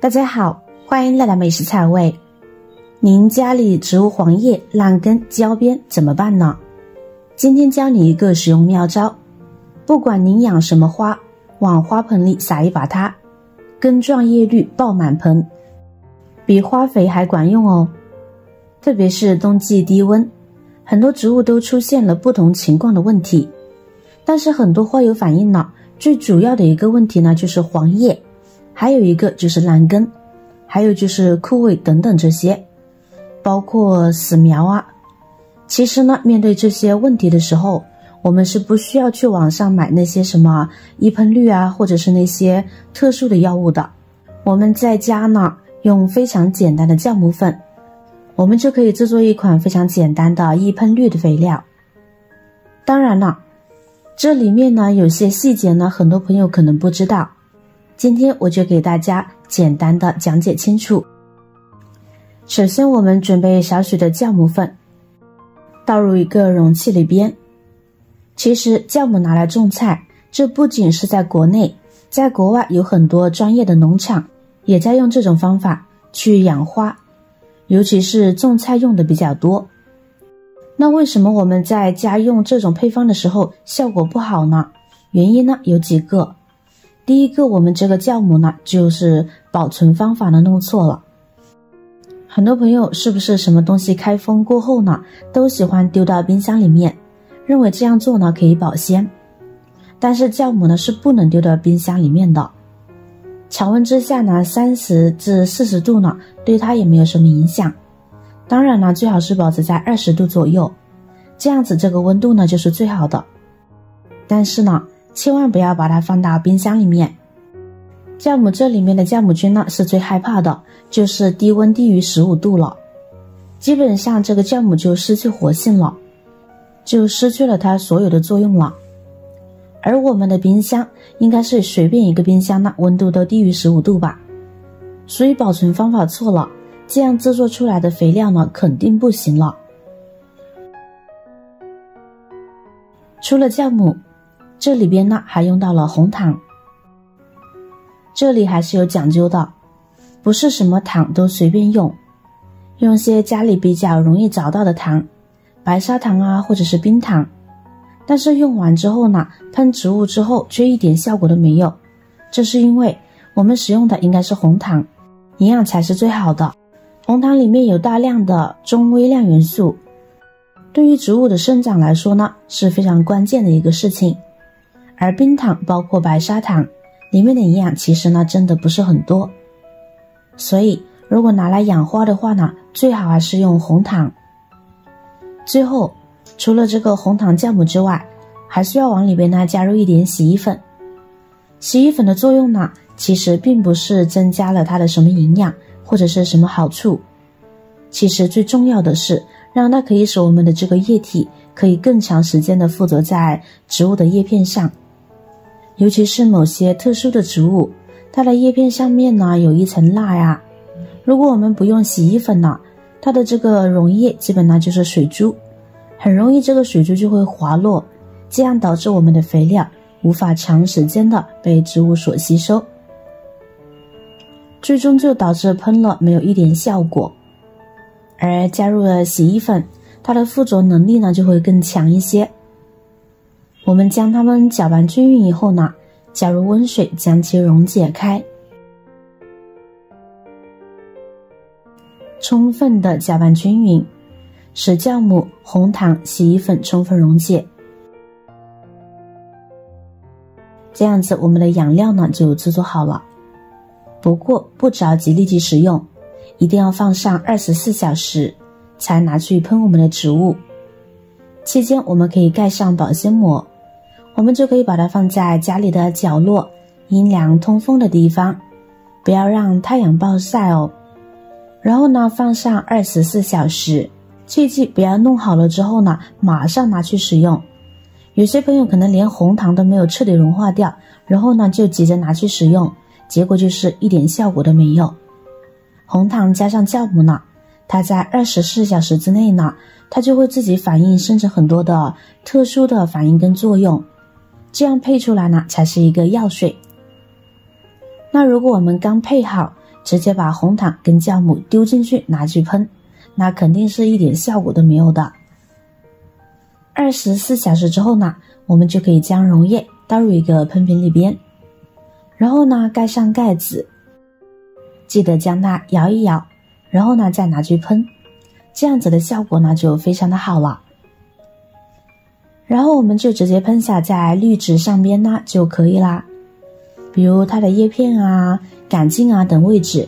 大家好，欢迎来到美食采味。您家里植物黄叶、烂根、焦边怎么办呢？今天教你一个使用妙招，不管您养什么花，往花盆里撒一把它，根状叶绿爆满盆，比花肥还管用哦。特别是冬季低温，很多植物都出现了不同情况的问题，但是很多花友反映了最主要的一个问题呢，就是黄叶，还有一个就是烂根，还有就是枯萎等等这些，包括死苗啊。其实呢，面对这些问题的时候，我们是不需要去网上买那些什么一喷绿啊，或者是那些特殊的药物的。我们在家呢，用非常简单的酵母粉，我们就可以制作一款非常简单的一喷绿的肥料。当然了，这里面呢有些细节呢，很多朋友可能不知道，今天我就给大家简单的讲解清楚。首先我们准备少许的酵母粉，倒入一个容器里边。其实酵母拿来种菜，这不仅是在国内，在国外有很多专业的农场也在用这种方法去养花，尤其是种菜用的比较多。那为什么我们在家用这种配方的时候效果不好呢？原因呢有几个。第一个，我们这个酵母呢，就是保存方法呢弄错了。很多朋友是不是什么东西开封过后呢，都喜欢丢到冰箱里面，认为这样做呢可以保鲜。但是酵母呢是不能丢到冰箱里面的，常温之下呢30至40度呢，对它也没有什么影响。当然呢，最好是保持在20度左右，这样子这个温度呢就是最好的。但是呢，千万不要把它放到冰箱里面。酵母这里面的酵母菌呢是最害怕的，就是低温低于15度了，基本上这个酵母就失去活性了，就失去了它所有的作用了。而我们的冰箱应该是随便一个冰箱呢温度都低于15度吧，所以保存方法错了，这样制作出来的肥料呢肯定不行了。除了酵母，这里边呢还用到了红糖。这里还是有讲究的，不是什么糖都随便用，用些家里比较容易找到的糖，白砂糖啊，或者是冰糖。但是用完之后呢，喷植物之后却一点效果都没有，这是因为我们使用的应该是红糖，营养才是最好的。红糖里面有大量的中微量元素，对于植物的生长来说呢，是非常关键的一个事情。而冰糖包括白砂糖里面的营养其实呢真的不是很多，所以如果拿来养花的话呢，最好还是用红糖。最后除了这个红糖酵母之外，还需要往里边呢加入一点洗衣粉。洗衣粉的作用呢，其实并不是增加了它的什么营养或者是什么好处，其实最重要的是让它可以使我们的这个液体可以更长时间的附着在植物的叶片上。尤其是某些特殊的植物，它的叶片上面呢有一层蜡呀，如果我们不用洗衣粉呢，它的这个溶液基本呢就是水珠，很容易这个水珠就会滑落，这样导致我们的肥料无法长时间的被植物所吸收，最终就导致喷了没有一点效果。而加入了洗衣粉，它的附着能力呢就会更强一些。我们将它们搅拌均匀以后呢，加入温水将其溶解开，充分的搅拌均匀，使酵母、红糖、洗衣粉充分溶解。这样子我们的养料呢就制作好了。不过不着急立即使用，一定要放上24小时才拿去喷我们的植物。期间我们可以盖上保鲜膜，我们就可以把它放在家里的角落，阴凉通风的地方，不要让太阳暴晒哦。然后呢放上24小时，切记不要弄好了之后呢马上拿去使用。有些朋友可能连红糖都没有彻底融化掉，然后呢就急着拿去使用，结果就是一点效果都没有。红糖加上酵母呢，它在24小时之内呢，它就会自己反应生成很多的特殊的反应跟作用，这样配出来呢才是一个药水。那如果我们刚配好直接把红糖跟酵母丢进去拿去喷，那肯定是一点效果都没有的。24小时之后呢，我们就可以将溶液倒入一个喷瓶里边，然后呢盖上盖子，记得将它摇一摇，然后呢再拿去喷，这样子的效果呢就非常的好了。然后我们就直接喷洒在滤纸上边呢就可以啦，比如它的叶片啊、杆茎啊等位置。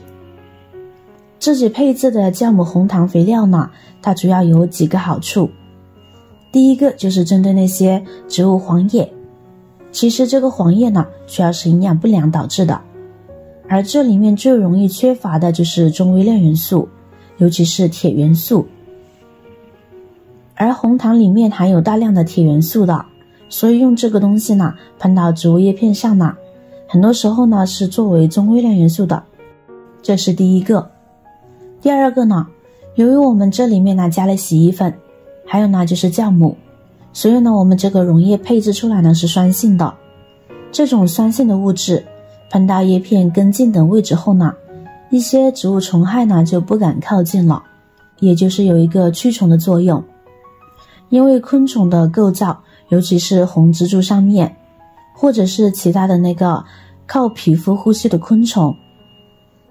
自己配置的酵母红糖肥料呢，它主要有几个好处。第一个就是针对那些植物黄叶，其实这个黄叶呢主要是营养不良导致的，而这里面最容易缺乏的就是中微量元素，尤其是铁元素。而红糖里面含有大量的铁元素的，所以用这个东西呢喷到植物叶片上呢，很多时候呢是作为中微量元素的，这是第一个。第二个呢，由于我们这里面呢加了洗衣粉，还有呢就是酵母，所以呢我们这个溶液配置出来呢是酸性的。这种酸性的物质喷到叶片、根茎等位置后呢，一些植物虫害呢就不敢靠近了，也就是有一个驱虫的作用。因为昆虫的构造，尤其是红蜘蛛上面，或者是其他的那个靠皮肤呼吸的昆虫，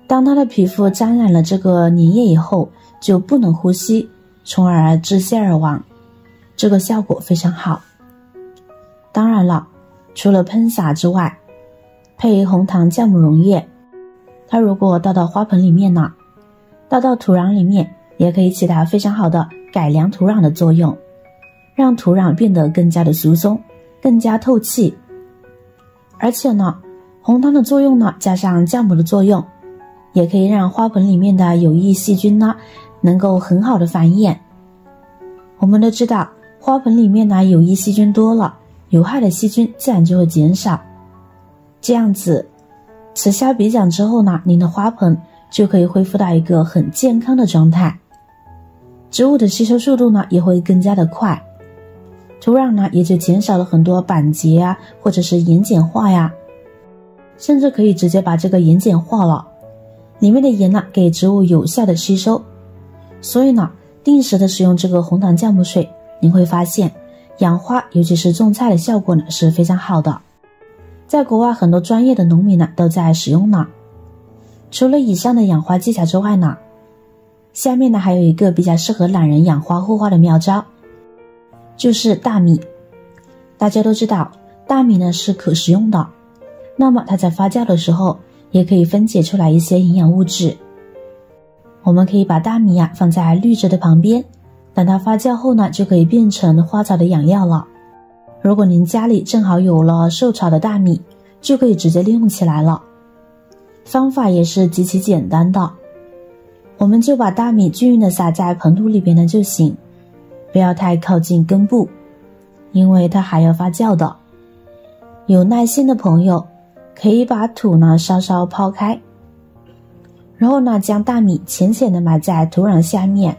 当它的皮肤沾染了这个粘液以后，就不能呼吸，从而窒息而亡，这个效果非常好。当然了，除了喷洒之外，配红糖酵母溶液，它如果倒到花盆里面呢，倒到土壤里面，也可以起到非常好的改良土壤的作用，让土壤变得更加的疏松，更加透气。而且呢，红糖的作用呢，加上酵母的作用，也可以让花盆里面的有益细菌呢能够很好的繁衍。我们都知道，花盆里面呢有益细菌多了，有害的细菌自然就会减少。这样子，此消彼长之后呢，您的花盆就可以恢复到一个很健康的状态，植物的吸收速度呢也会更加的快，土壤呢也就减少了很多板结啊，或者是盐碱化呀，甚至可以直接把这个盐碱化了，里面的盐呢给植物有效的吸收。所以呢，定时的使用这个红糖酵母水，您会发现养花尤其是种菜的效果呢是非常好的。在国外很多专业的农民呢都在使用呢。除了以上的养花技巧之外呢，下面呢还有一个比较适合懒人养花护花的妙招，就是大米。大家都知道大米呢是可食用的，那么它在发酵的时候也可以分解出来一些营养物质。我们可以把大米啊放在绿植的旁边，等它发酵后呢，就可以变成花草的养料了。如果您家里正好有了受潮的大米，就可以直接利用起来了。方法也是极其简单的，我们就把大米均匀的撒在盆土里边呢就行，不要太靠近根部，因为它还要发酵的。有耐心的朋友可以把土呢稍稍抛开，然后呢将大米浅浅的埋在土壤下面，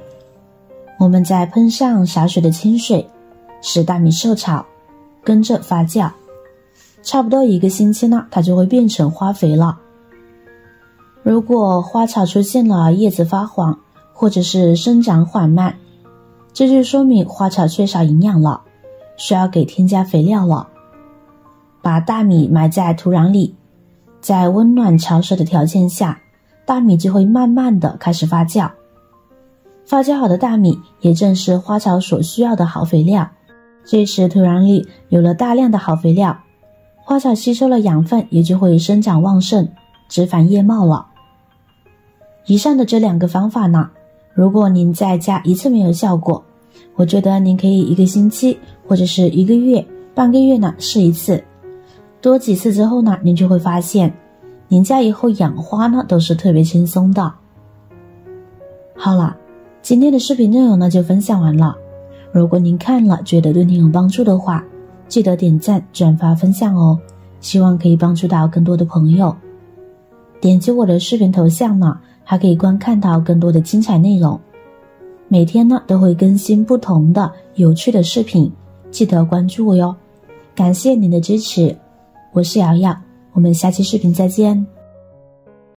我们再喷上少许的清水，使大米受潮，跟着发酵，差不多1个星期呢，它就会变成花肥了。如果花草出现了叶子发黄，或者是生长缓慢，这就说明花草缺少营养了，需要给添加肥料了。把大米埋在土壤里，在温暖潮湿的条件下，大米就会慢慢的开始发酵。发酵好的大米也正是花草所需要的好肥料。这时土壤里有了大量的好肥料，花草吸收了养分，也就会生长旺盛，枝繁叶茂了。以上的这2个方法呢，如果您在家一次没有效果，我觉得您可以1个星期或者是1个月、半个月呢试一次，多几次之后呢，您就会发现您家以后养花呢都是特别轻松的。好了，今天的视频内容呢就分享完了。如果您看了觉得对您有帮助的话，记得点赞、转发、分享哦，希望可以帮助到更多的朋友。点击我的视频头像呢，还可以观看到更多的精彩内容。每天呢都会更新不同的有趣的视频，记得关注我哟。感谢您的支持，我是瑶瑶，我们下期视频再见。